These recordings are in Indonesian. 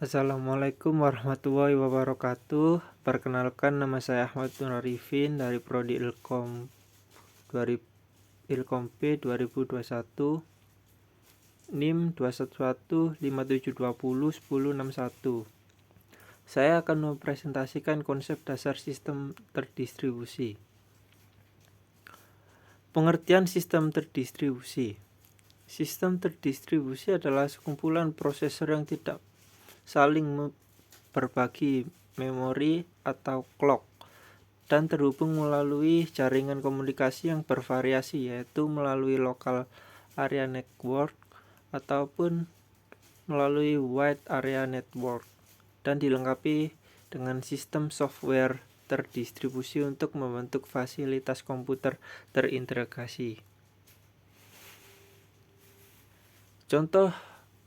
Assalamualaikum warahmatullahi wabarakatuh. Perkenalkan, nama saya Ahmad Nur Arifin dari Prodi Ilkom P 2021, NIM 21157201061. Saya akan mempresentasikan konsep dasar sistem terdistribusi. Pengertian sistem terdistribusi. Sistem terdistribusi adalah sekumpulan prosesor yang tidak saling berbagi memori atau clock dan terhubung melalui jaringan komunikasi yang bervariasi, yaitu melalui local area network ataupun melalui wide area network, dan dilengkapi dengan sistem software terdistribusi untuk membentuk fasilitas komputer terintegrasi. Contoh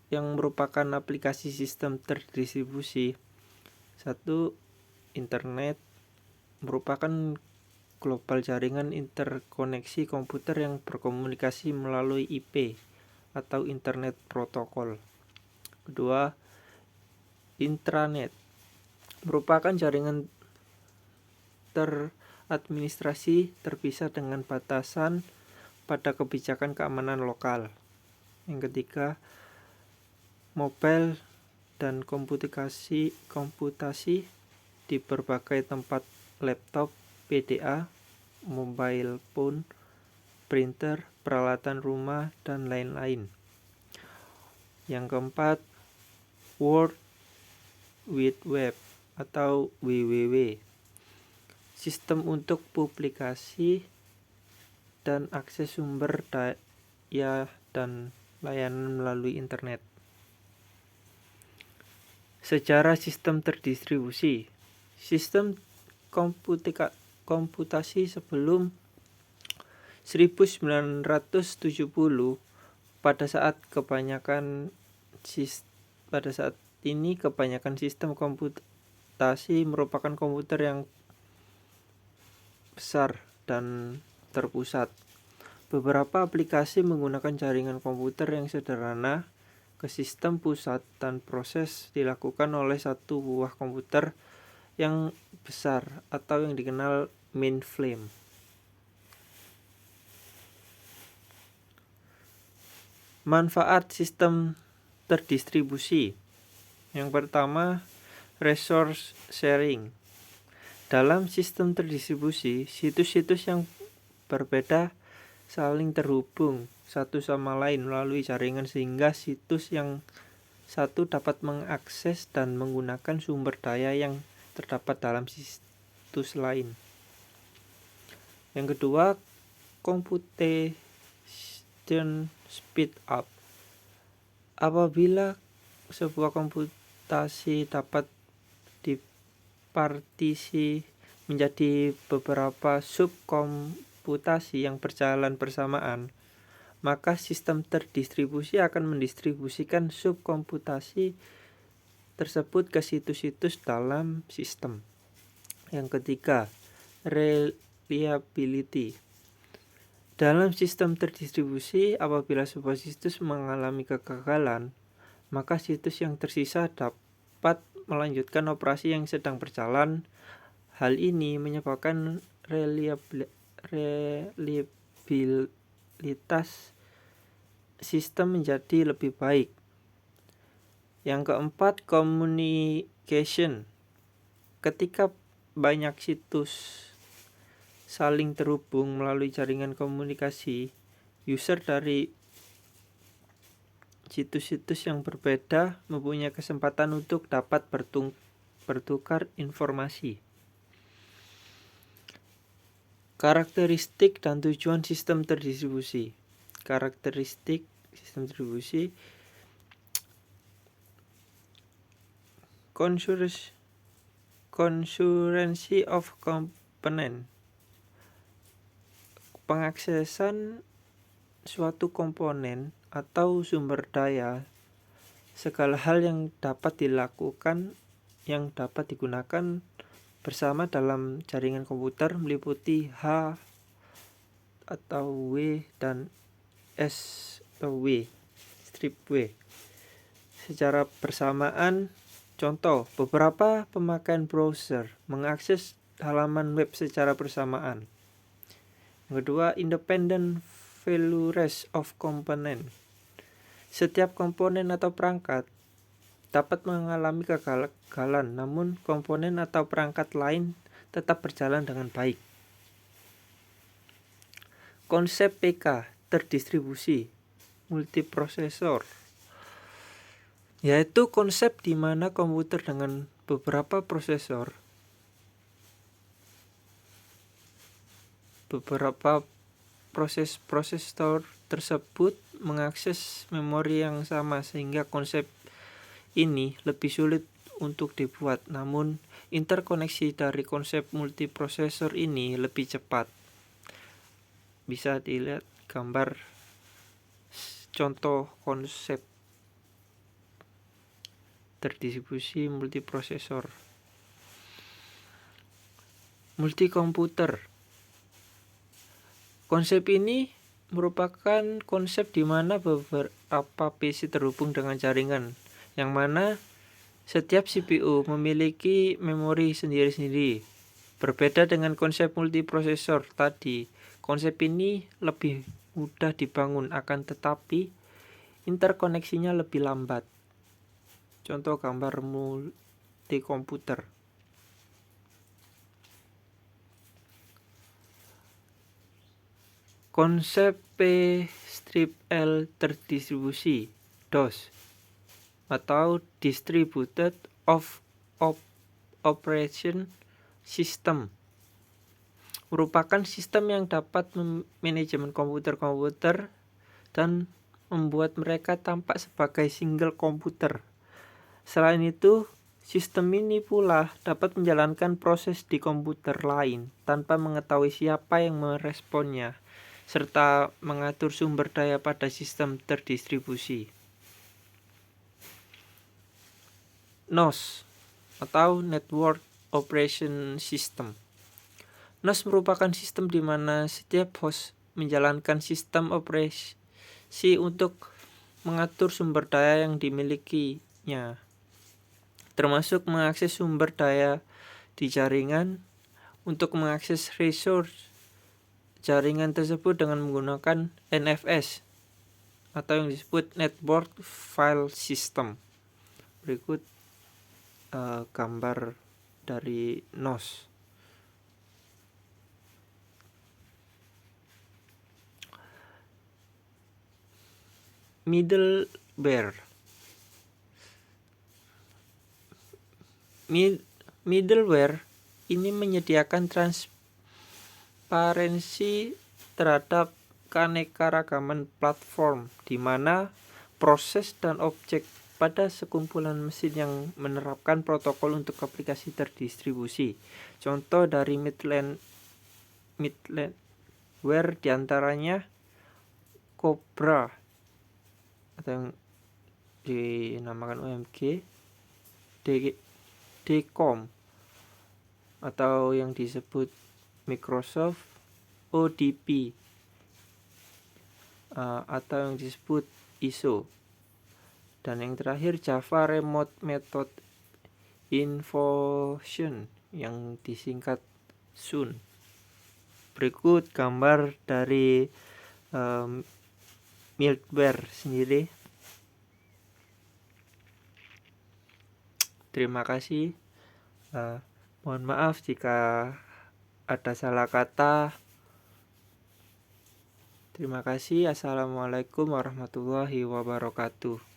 yang merupakan aplikasi sistem terdistribusi: 1. Internet merupakan global jaringan interkoneksi komputer yang berkomunikasi melalui IP atau Internet Protocol. Kedua, intranet merupakan jaringan teradministrasi terpisah dengan batasan pada kebijakan keamanan lokal. Yang ketiga, mobile dan komputasi di berbagai tempat: laptop, PDA, mobile phone, printer, peralatan rumah, dan lain-lain. Yang keempat, World Wide Web atau WWW, sistem untuk publikasi dan akses sumber daya dan layanan melalui internet. Sejarah sistem terdistribusi. Sistem komputasi sebelum 1970 pada saat ini kebanyakan sistem komputasi merupakan komputer yang besar dan terpusat. Beberapa aplikasi menggunakan jaringan komputer yang sederhana ke sistem pusat, dan proses dilakukan oleh satu buah komputer yang besar atau yang dikenal mainframe. Manfaat sistem terdistribusi. Yang pertama, resource sharing. Dalam sistem terdistribusi, situs-situs yang berbeda saling terhubung satu sama lain melalui jaringan, sehingga situs yang satu dapat mengakses dan menggunakan sumber daya yang terdapat dalam situs lain. Yang kedua, computation speed up. Apabila sebuah komputasi dapat dipartisi menjadi beberapa subkomputasi yang berjalan bersamaan, maka sistem terdistribusi akan mendistribusikan subkomputasi tersebut ke situs-situs dalam sistem. Yang ketiga, reliability. Dalam sistem terdistribusi, apabila sebuah situs mengalami kegagalan, maka situs yang tersisa dapat melanjutkan operasi yang sedang berjalan. Hal ini menyebabkan reliabilitas sistem menjadi lebih baik. Yang keempat, communication. Ketika banyak situs saling terhubung melalui jaringan komunikasi, user dari situs-situs yang berbeda mempunyai kesempatan untuk dapat bertukar informasi. Karakteristik dan tujuan sistem terdistribusi. Karakteristik sistem terdistribusi: concurrency of component. Pengaksesan suatu komponen atau sumber daya, segala hal yang dapat digunakan bersama dalam jaringan komputer meliputi H atau W dan S atau W, strip W, secara bersamaan Contoh, beberapa pemakaian browser mengakses halaman web secara bersamaan. Yang kedua, independent failures of component. Setiap komponen atau perangkat dapat mengalami kegagalan, namun komponen atau perangkat lain tetap berjalan dengan baik. Konsep PK, terdistribusi, multiprosesor, yaitu konsep di mana komputer dengan beberapa prosesor, prosesor tersebut mengakses memori yang sama, sehingga konsep ini lebih sulit untuk dibuat. Namun interkoneksi dari konsep multiprosesor ini lebih cepat. Bisa dilihat gambar contoh konsep terdistribusi multiprosesor. Multikomputer. Konsep ini merupakan konsep di mana beberapa PC terhubung dengan jaringan, yang mana setiap CPU memiliki memori sendiri-sendiri. Berbeda dengan konsep multiprosesor tadi, konsep ini lebih mudah dibangun, akan tetapi interkoneksinya lebih lambat. Contoh gambar multikomputer. Konsep P-L terdistribusi, DOS, atau Distributed Operation System, merupakan sistem yang dapat manajemen komputer-komputer dan membuat mereka tampak sebagai single komputer. Selain itu, sistem ini pula dapat menjalankan proses di komputer lain tanpa mengetahui siapa yang meresponnya, serta mengatur sumber daya pada sistem terdistribusi. NOS atau Network Operation System. NOS merupakan sistem di mana setiap host menjalankan sistem operasi untuk mengatur sumber daya yang dimilikinya, termasuk mengakses sumber daya di jaringan. Untuk mengakses resource jaringan tersebut dengan menggunakan NFS atau yang disebut Network File System. Berikut gambar dari NOS. Middleware. Middleware ini menyediakan transparansi terhadap keanekaragaman platform, di mana proses dan objek pada sekumpulan mesin yang menerapkan protokol untuk aplikasi terdistribusi. Contoh dari middleware diantaranya Cobra atau yang dinamakan OMG, DCOM atau yang disebut Microsoft ODP atau yang disebut ISO, dan yang terakhir Java Remote Method Infusion yang disingkat SUN. Berikut gambar dari middleware sendiri. Terima kasih. Mohon maaf jika ada salah kata. Terima kasih. Assalamualaikum warahmatullahi wabarakatuh.